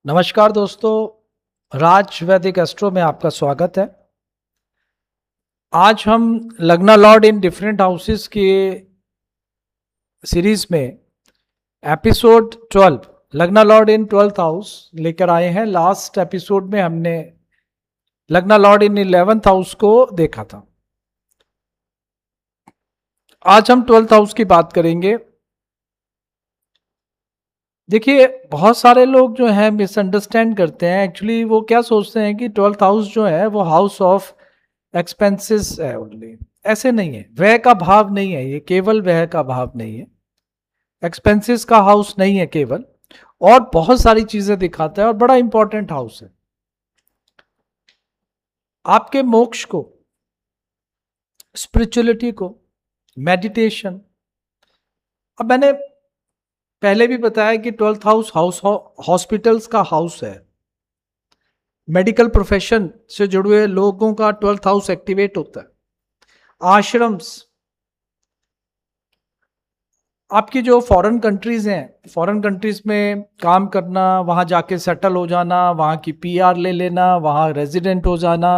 नमस्कार दोस्तों, राज वैदिक एस्ट्रो में आपका स्वागत है। आज हम लग्ना लॉर्ड इन डिफरेंट हाउसेस के सीरीज में एपिसोड 12 लग्ना लॉर्ड इन 12th हाउस लेकर आए हैं। लास्ट एपिसोड में हमने लग्ना लॉर्ड इन 11th हाउस को देखा था। आज हम 12th हाउस की बात करेंगे। देखिए, बहुत सारे लोग जो हैं मिसअंडरस्टैंड करते हैं। एक्चुअली वो क्या सोचते हैं कि 12th हाउस जो है वो हाउस ऑफ एक्सपेंसेस है ओनली। ऐसे नहीं है, व्यय का भाव नहीं है, ये केवल व्यय का भाव नहीं है, एक्सपेंसेस का हाउस नहीं है केवल, और बहुत सारी चीजें दिखाता है और बड़ा इंपॉर्टेंट हाउस है आपके मोक्ष को, स्पिरिचुअलिटी को, मेडिटेशन। अब मैंने पहले भी बताया कि 12th हाउस हाउस हॉस्पिटल्स का हाउस है। मेडिकल प्रोफेशन से जुड़े हुए लोगों का 12th हाउस एक्टिवेट होता है। आश्रम्स, आपकी जो फॉरेन कंट्रीज हैं, फॉरेन कंट्रीज में काम करना, वहां जाके सेटल हो जाना, वहां की पीआर ले लेना, वहां रेजिडेंट हो जाना,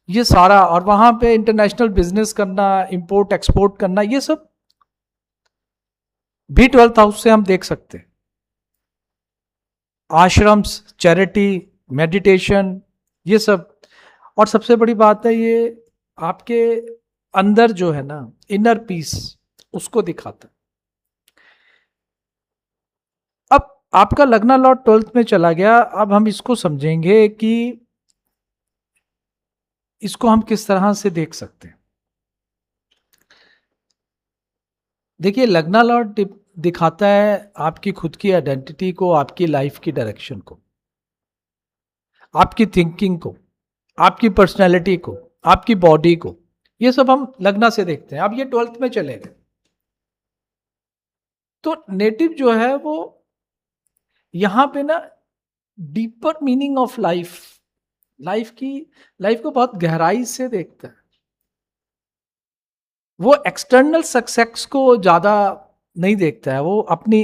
ये सारा, और वहां पे इंटरनेशनल बिजनेस करना, इंपोर्ट एक्सपोर्ट करना, ये सब भी 12th हाउस से हम देख सकते हैं। आश्रम्स, चैरिटी, मेडिटेशन, ये सब। और सबसे बड़ी बात है, ये आपके अंदर जो है ना इनर पीस, उसको दिखाता है। अब आपका लग्ना लॉर्ड 12th में चला गया। अब हम इसको समझेंगे कि इसको हम किस तरह से देख सकते हैं। देखिए, लग्ना लॉर्ड दिखाता है आपकी खुद की आइडेंटिटी को, आपकी लाइफ की डायरेक्शन को, आपकी थिंकिंग को, आपकी पर्सनैलिटी को, आपकी बॉडी को। ये सब हम लग्ना से देखते हैं। अब ये 12th में चले गए तो नेटिव जो है वो यहां पे ना deeper meaning of life, life को बहुत गहराई से देखता है। वो एक्सटर्नल सक्सेस को ज्यादा नहीं देखता है, वो अपनी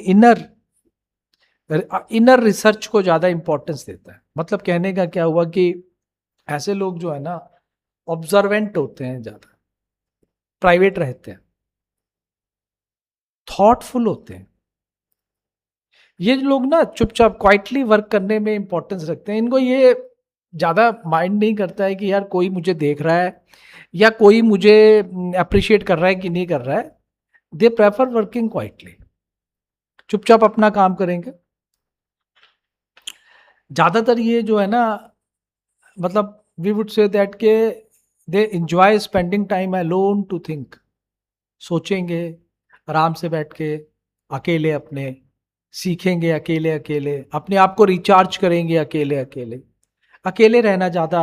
इनर रिसर्च को ज्यादा इंपॉर्टेंस देता है। मतलब कहने का क्या हुआ कि ऐसे लोग जो है ना ऑब्जर्वेंट होते हैं, ज्यादा प्राइवेट रहते हैं, थॉटफुल होते हैं। ये लोग ना चुपचाप क्वाइटली वर्क करने में इंपॉर्टेंस रखते हैं। इनको ये ज्यादा माइंड नहीं करता है कि यार कोई मुझे देख रहा है या कोई मुझे अप्रिशिएट कर रहा है कि नहीं कर रहा है। दे प्रेफर वर्किंग क्वाइटली, चुपचाप अपना काम करेंगे। ज्यादातर ये जो है ना, मतलब वी वुड से दैट के they enjoy spending time alone to think. सोचेंगे आराम से बैठ के, अकेले अपने, सीखेंगे अकेले अकेले, अपने आप को रिचार्ज करेंगे अकेले अकेले। अकेले रहना ज्यादा,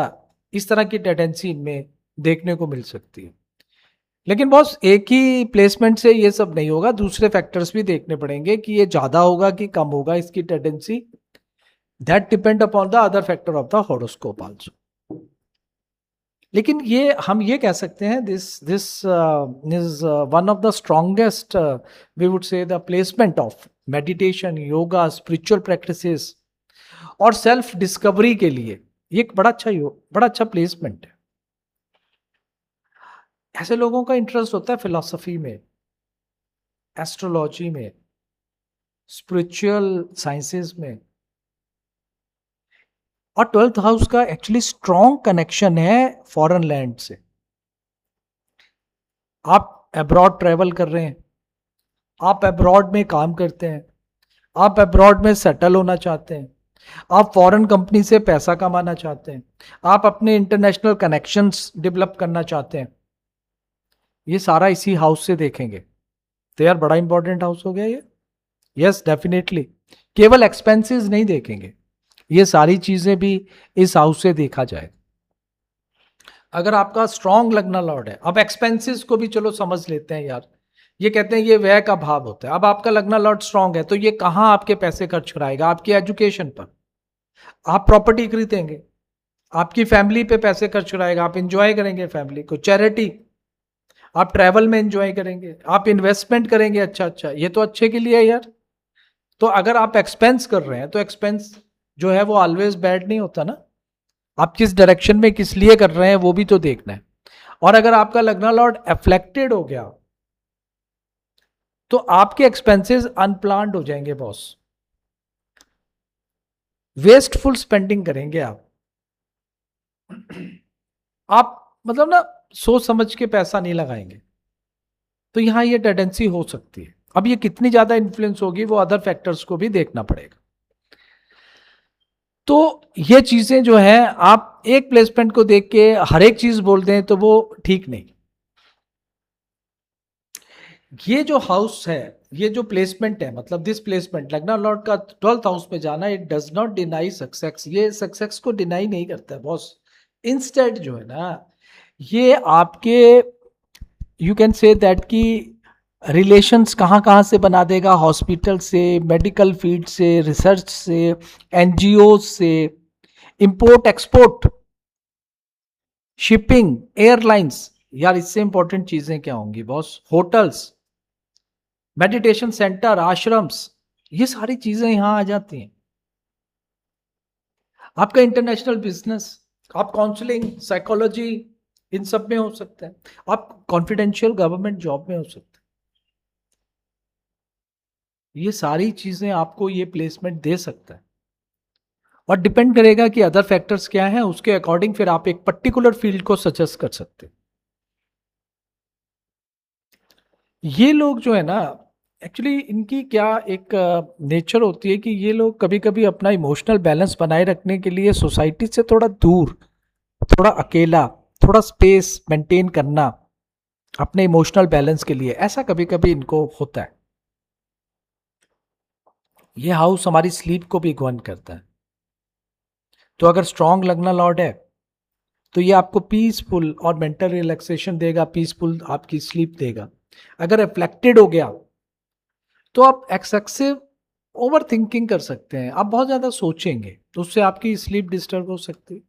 इस तरह की टेंडेंसी इनमें देखने को मिल सकती है। लेकिन बॉस, एक ही प्लेसमेंट से ये सब नहीं होगा, दूसरे फैक्टर्स भी देखने पड़ेंगे कि ये ज्यादा होगा कि कम होगा इसकी tendency. That depend upon the other factor of the horoscope also. लेकिन ये हम ये कह सकते हैं, this this is one of the strongest, we would say, the placement of meditation, yoga, spiritual practices और सेल्फ डिस्कवरी के लिए ये एक बड़ा अच्छा प्लेसमेंट है। ऐसे लोगों का इंटरेस्ट होता है फिलॉसफी में, एस्ट्रोलॉजी में, स्पिरिचुअल साइंसेस में। और 12th हाउस का एक्चुअली स्ट्रॉन्ग कनेक्शन है फॉरेन लैंड से। आप अब्रॉड ट्रेवल कर रहे हैं, आप अब्रॉड में काम करते हैं, आप अब्रॉड में सेटल होना चाहते हैं, आप फॉरेन कंपनी से पैसा कमाना चाहते हैं, आप अपने इंटरनेशनल कनेक्शंस डेवलप करना चाहते हैं, ये सारा इसी हाउस से देखेंगे। तो यार बड़ा इंपॉर्टेंट हाउस हो गया ये। Yes, definitely. केवल एक्सपेंसेस नहीं देखेंगे, ये सारी चीजें भी इस हाउस से देखा जाए। अगर आपका स्ट्रॉन्ग लग्ना लॉर्ड है, अब एक्सपेंसेस को भी चलो समझ लेते हैं यार। ये कहते हैं ये व्यय का भाव होता है। अब आपका लग्ना लॉर्ड स्ट्रॉन्ग है तो ये कहां आपके पैसे खर्च कराएगा? आपकी एजुकेशन पर। आप प्रॉपर्टी खरीदेंगे, आपकी फैमिली पे पैसे खर्च कराएगा, आप इंजॉय करेंगे फैमिली को। चैरिटी, आप ट्रैवल में इंजॉय करेंगे, आप इन्वेस्टमेंट करेंगे। अच्छा अच्छा, ये तो अच्छे के लिए है यार। तो अगर आप एक्सपेंस कर रहे हैं तो एक्सपेंस जो है वो ऑलवेज बैड नहीं होता ना। आप किस डायरेक्शन में किस लिए कर रहे हैं वो भी तो देखना है। और अगर आपका लग्ना लॉर्ड एफ्लेक्टेड हो गया तो आपके एक्सपेंसेस अनप्लान्ड हो जाएंगे बॉस, वेस्टफुल स्पेंडिंग करेंगे आप मतलब ना सोच समझ के पैसा नहीं लगाएंगे। तो यहां ये टेंडेंसी हो सकती है। अब ये कितनी ज्यादा इन्फ्लुएंस होगी वो अदर फैक्टर्स को भी देखना पड़ेगा। तो ये चीजें जो है, आप एक प्लेसमेंट को देख के हर एक चीज बोल दें तो वो ठीक नहीं। ये जो हाउस है, ये जो प्लेसमेंट है, मतलब दिस प्लेसमेंट लग्ना लॉर्ड का 12th हाउस में जाना, it does not deny success. ये सक्सेस को डिनाई नहीं करता है बॉस। इंस्टेड जो है ना, ये आपके यू कैन से दैट कि रिलेशंस कहाँ कहाँ से बना देगा, हॉस्पिटल से, मेडिकल फील्ड से, रिसर्च से, एनजीओ से, इंपोर्ट एक्सपोर्ट, शिपिंग, एयरलाइंस। यार इससे इंपॉर्टेंट चीजें क्या होंगी boss? Hotels, meditation centre, ashrams, ये सारी चीजें यहां आ जाती हैं। आपका इंटरनेशनल बिजनेस, आप काउंसलिंग, साइकोलॉजी, इन सब में हो सकता है। आप कॉन्फिडेंशियल गवर्नमेंट जॉब में हो सकते हैं। ये सारी चीजें आपको ये प्लेसमेंट दे सकता है। और डिपेंड करेगा कि अदर फैक्टर्स क्या हैं, उसके अकॉर्डिंग फिर आप एक पर्टिकुलर फील्ड को सजेस्ट कर सकते हैं। ये लोग जो है ना, एक्चुअली इनकी क्या एक नेचर होती है कि ये लोग कभी कभी अपना इमोशनल बैलेंस बनाए रखने के लिए सोसाइटी से थोड़ा दूर, थोड़ा अकेला, थोड़ा स्पेस मेंटेन करना अपने इमोशनल बैलेंस के लिए, ऐसा कभी कभी इनको होता है। ये हाउस हमारी स्लीप को भी गवर्न करता है। तो अगर स्ट्रांग लगना लॉर्ड है तो ये आपको पीसफुल और मेंटल रिलैक्सेशन देगा, पीसफुल आपकी स्लीप देगा। अगर रिफ्लेक्टेड हो गया तो आप एक्सेसिव ओवर थिंकिंग कर सकते हैं, आप बहुत ज्यादा सोचेंगे तो उससे आपकी स्लीप डिस्टर्ब हो सकती है।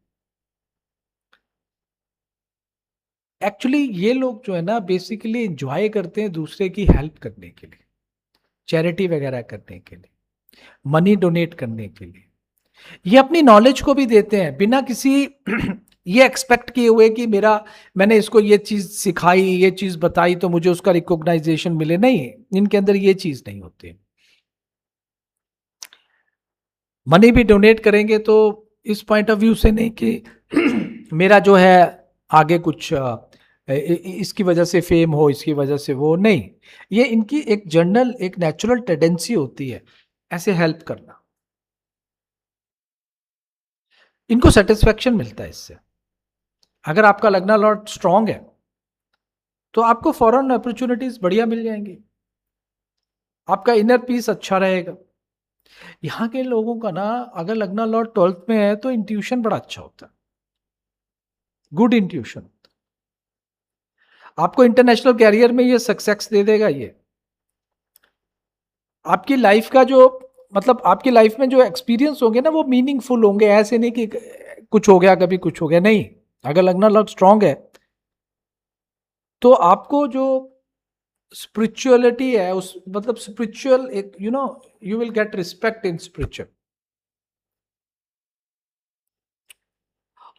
एक्चुअली ये लोग जो है ना बेसिकली एंजॉय करते हैं दूसरे की हेल्प करने के लिए, चैरिटी वगैरह करने के लिए, मनी डोनेट करने के लिए। ये अपनी नॉलेज को भी देते हैं बिना किसी ये एक्सपेक्ट किए हुए कि मैंने इसको ये चीज सिखाई, ये चीज बताई तो मुझे उसका रिकॉग्नाइजेशन मिले। नहीं, इनके अंदर ये चीज नहीं होती। मनी भी डोनेट करेंगे तो इस पॉइंट ऑफ व्यू से नहीं कि मेरा जो है आगे कुछ इसकी वजह से फेम हो, इसकी वजह से वो नहीं। ये इनकी एक जनरल, एक नेचुरल टेंडेंसी होती है ऐसे हेल्प करना। इनको सेटिस्फेक्शन मिलता है इससे। अगर आपका लग्ना लॉर्ड स्ट्रांग है तो आपको फॉरेन अपॉर्चुनिटीज बढ़िया मिल जाएंगी, आपका इनर पीस अच्छा रहेगा। यहाँ के लोगों का ना, अगर लग्ना लॉर्ड 12th में है तो इंट्यूशन बड़ा अच्छा होता है, गुड इंट्यूशन। आपको इंटरनेशनल कैरियर में ये सक्सेस दे देगा। ये आपकी लाइफ का जो, मतलब आपकी लाइफ में जो एक्सपीरियंस होंगे ना वो मीनिंगफुल होंगे। ऐसे नहीं कि कुछ हो गया कभी, कुछ हो गया, नहीं। अगर लगना लॉर्ड स्ट्रांग है तो आपको जो स्पिरिचुअलिटी है, उस मतलब स्पिरिचुअल एक you will get respect in spiritual.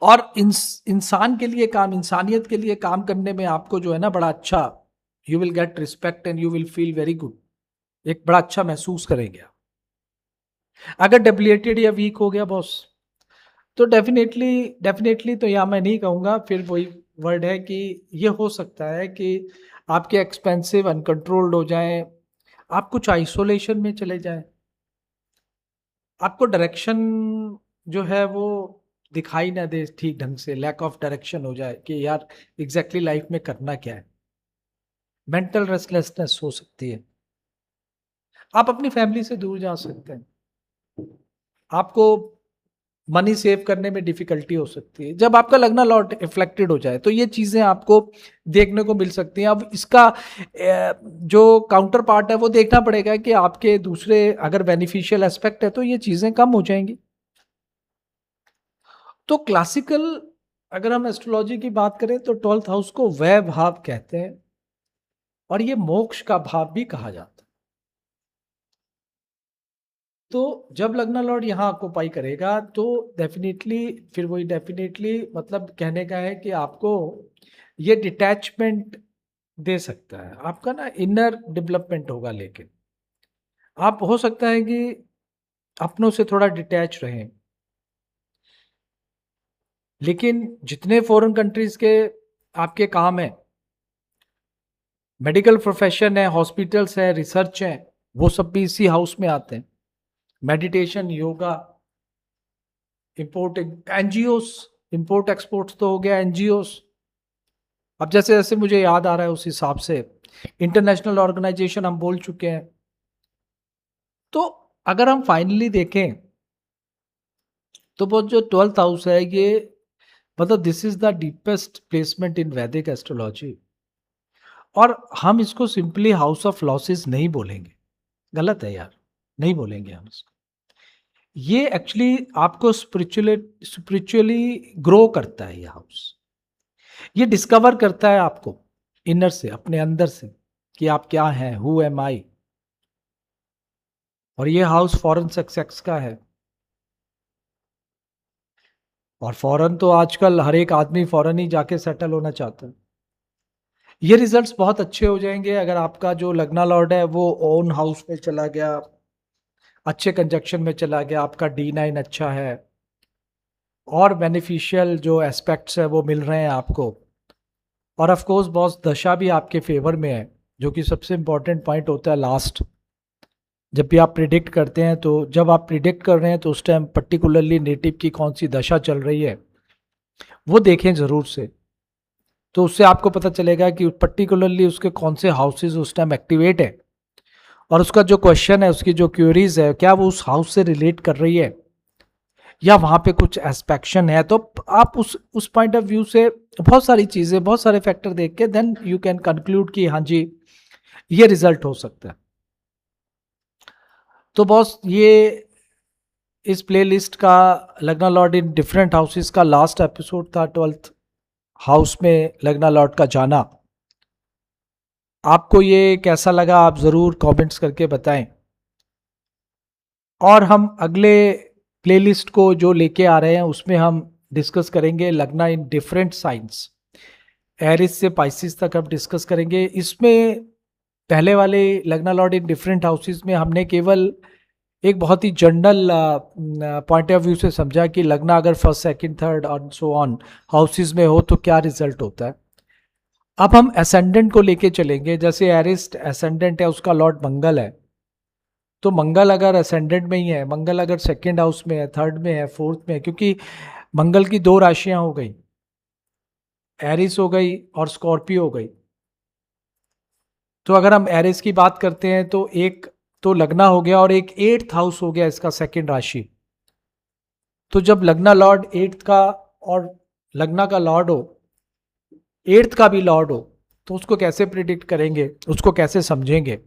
और इंसान के लिए काम, इंसानियत के लिए काम करने में आपको जो है ना बड़ा अच्छा, you will get respect and you will feel very good. एक बड़ा अच्छा महसूस करेंगे आप। अगर डेबिलिटेड या वीक हो गया बॉस तो डेफिनेटली, डेफिनेटली तो या मैं नहीं कहूँगा, फिर वही वर्ड है कि ये हो सकता है कि आपके एक्सपेंसिव अनकंट्रोल्ड हो जाए, आप कुछ आइसोलेशन में चले जाएं, आपको डायरेक्शन जो है वो दिखाई ना दे ठीक ढंग से, लैक ऑफ डायरेक्शन हो जाए कि यार एग्जैक्टली लाइफ में करना क्या है। मेंटल रेस्टलेसनेस हो सकती है। आप अपनी फैमिली से दूर जा सकते हैं। आपको मनी सेव करने में डिफिकल्टी हो सकती है जब आपका लगना लॉट रिफ्लेक्टेड हो जाए। तो ये चीजें आपको देखने को मिल सकती हैं। अब इसका जो काउंटर पार्ट है वो देखना पड़ेगा कि आपके दूसरे अगर बेनिफिशियल एस्पेक्ट है तो ये चीजें कम हो जाएंगी। तो क्लासिकल अगर हम एस्ट्रोलॉजी की बात करें तो 12th हाउस को वै भाव कहते हैं और ये मोक्ष का भाव भी कहा जाता है। तो जब लग्ना लॉर्ड यहाँ ऑक्युपाई करेगा तो डेफिनेटली, फिर वही डेफिनेटली मतलब कहने का है कि आपको ये डिटैचमेंट दे सकता है, आपका ना इनर डेवलपमेंट होगा। लेकिन आप हो सकता है कि अपनों से थोड़ा डिटैच रहें, लेकिन जितने फॉरेन कंट्रीज के आपके काम है, मेडिकल प्रोफेशन है, हॉस्पिटल्स है, रिसर्च है, वो सब भी इसी हाउस में आते हैं। Meditation, yoga, import, NGOs, import exports तो हो गया, एनजीओस। अब जैसे जैसे मुझे याद आ रहा है उस हिसाब से इंटरनेशनल ऑर्गेनाइजेशन हम बोल चुके हैं। तो अगर हम फाइनली देखें तो वो जो 12th हाउस है, ये मतलब this is the deepest placement इन वैदिक एस्ट्रोलॉजी। और हम इसको सिंपली हाउस ऑफ लॉसेस नहीं बोलेंगे, गलत है यार, नहीं बोलेंगे हम इसको। ये एक्चुअली आपको स्पिरिचुअली ग्रो करता है ये हाउस। ये डिस्कवर करता है आपको इनर से, अपने अंदर से, कि आप क्या हैं, हु एम आई। और ये हाउस फॉरेन सक्सेस का है। और फॉरेन तो आजकल हर एक आदमी फॉरेन ही जाके सेटल होना चाहता है। ये रिजल्ट्स बहुत अच्छे हो जाएंगे अगर आपका जो लग्ना लॉर्ड है वो ओन हाउस में चला गया, अच्छे कंजक्शन में चला गया, आपका D9 अच्छा है, और बेनिफिशियल जो एस्पेक्ट्स है वो मिल रहे हैं आपको। और ऑफ कोर्स बॉस दशा भी आपके फेवर में है, जो कि सबसे इंपॉर्टेंट पॉइंट होता है लास्ट। जब भी आप प्रिडिक्ट करते हैं, तो जब आप प्रिडिक्ट कर रहे हैं तो उस टाइम पर्टिकुलरली नेटिव की कौन सी दशा चल रही है वो देखें ज़रूर से। तो उससे आपको पता चलेगा कि पर्टिकुलरली उसके कौन से हाउसेज उस टाइम एक्टिवेट है, और उसका जो क्वेश्चन है, उसकी जो क्यूरीज है, क्या वो उस हाउस से रिलेट कर रही है या वहां पे कुछ एस्पेक्शन है। तो आप उस पॉइंट ऑफ व्यू से बहुत सारी चीजें, बहुत सारे फैक्टर देख के देन यू कैन कंक्लूड कि हाँ जी ये रिजल्ट हो सकता है। तो बॉस ये इस प्लेलिस्ट का लग्ना लॉर्ड इन डिफरेंट हाउसेस का लास्ट एपिसोड था, 12th हाउस में लग्ना लॉर्ड का जाना। आपको ये कैसा लगा आप ज़रूर कमेंट्स करके बताएं। और हम अगले प्लेलिस्ट को जो लेके आ रहे हैं उसमें हम डिस्कस करेंगे लग्ना इन डिफरेंट साइंस, एरिस से पाइसिस तक हम डिस्कस करेंगे। इसमें पहले वाले लग्ना लॉर्ड इन डिफरेंट हाउसेस में हमने केवल एक बहुत ही जनरल पॉइंट ऑफ व्यू से समझा कि लग्ना अगर फर्स्ट, सेकंड, थर्ड और सो ऑन हाउसेस में हो तो क्या रिजल्ट होता है। अब हम एसेंडेंट को लेके चलेंगे। जैसे एरिस्ट एसेंडेंट है, उसका लॉर्ड मंगल है। तो मंगल अगर असेंडेंट में ही है, मंगल अगर सेकेंड हाउस में है, थर्ड में है, फोर्थ में है, क्योंकि मंगल की दो राशियां हो गई, एरिस हो गई और स्कॉर्पियो हो गई। तो अगर हम एरिस की बात करते हैं तो एक तो लग्ना हो गया और एक 8th हाउस हो गया इसका सेकेंड राशि। तो जब लग्ना लॉर्ड 8th का और लग्ना का लॉर्ड हो, 8th का भी लॉर्ड हो, तो उसको कैसे प्रिडिक्ट करेंगे, उसको कैसे समझेंगे।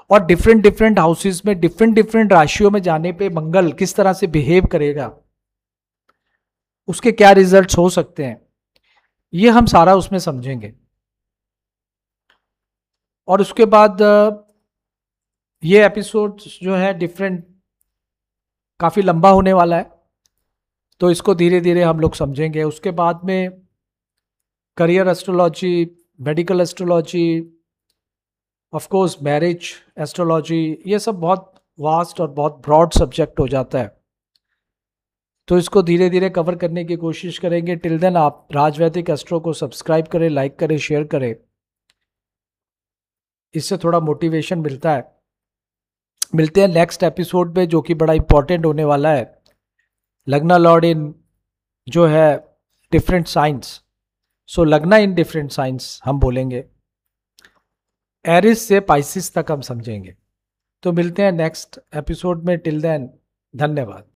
और डिफरेंट डिफरेंट हाउसेस में डिफरेंट डिफरेंट राशियों में जाने पे मंगल किस तरह से बिहेव करेगा, उसके क्या रिजल्ट्स हो सकते हैं, ये हम सारा उसमें समझेंगे। और उसके बाद ये एपिसोड जो है डिफरेंट काफी लंबा होने वाला है, तो इसको धीरे धीरे हम लोग समझेंगे। उसके बाद में career astrology, medical astrology, of course marriage astrology, ये सब बहुत वास्ट और बहुत ब्रॉड सब्जेक्ट हो जाता है। तो इसको धीरे धीरे कवर करने की कोशिश करेंगे। टिल देन आप राजवैदिक एस्ट्रो को सब्सक्राइब करें, लाइक करें, शेयर करें, इससे थोड़ा मोटिवेशन मिलता है। मिलते हैं नेक्स्ट एपिसोड में जो कि बड़ा इंपॉर्टेंट होने वाला है, लग्ना लॉर्ड इन जो है डिफरेंट साइंस। सो लग्ना इन डिफरेंट साइंस हम बोलेंगे, एरिस से पाइसिस तक हम समझेंगे। तो मिलते हैं नेक्स्ट एपिसोड में। टिल देन धन्यवाद।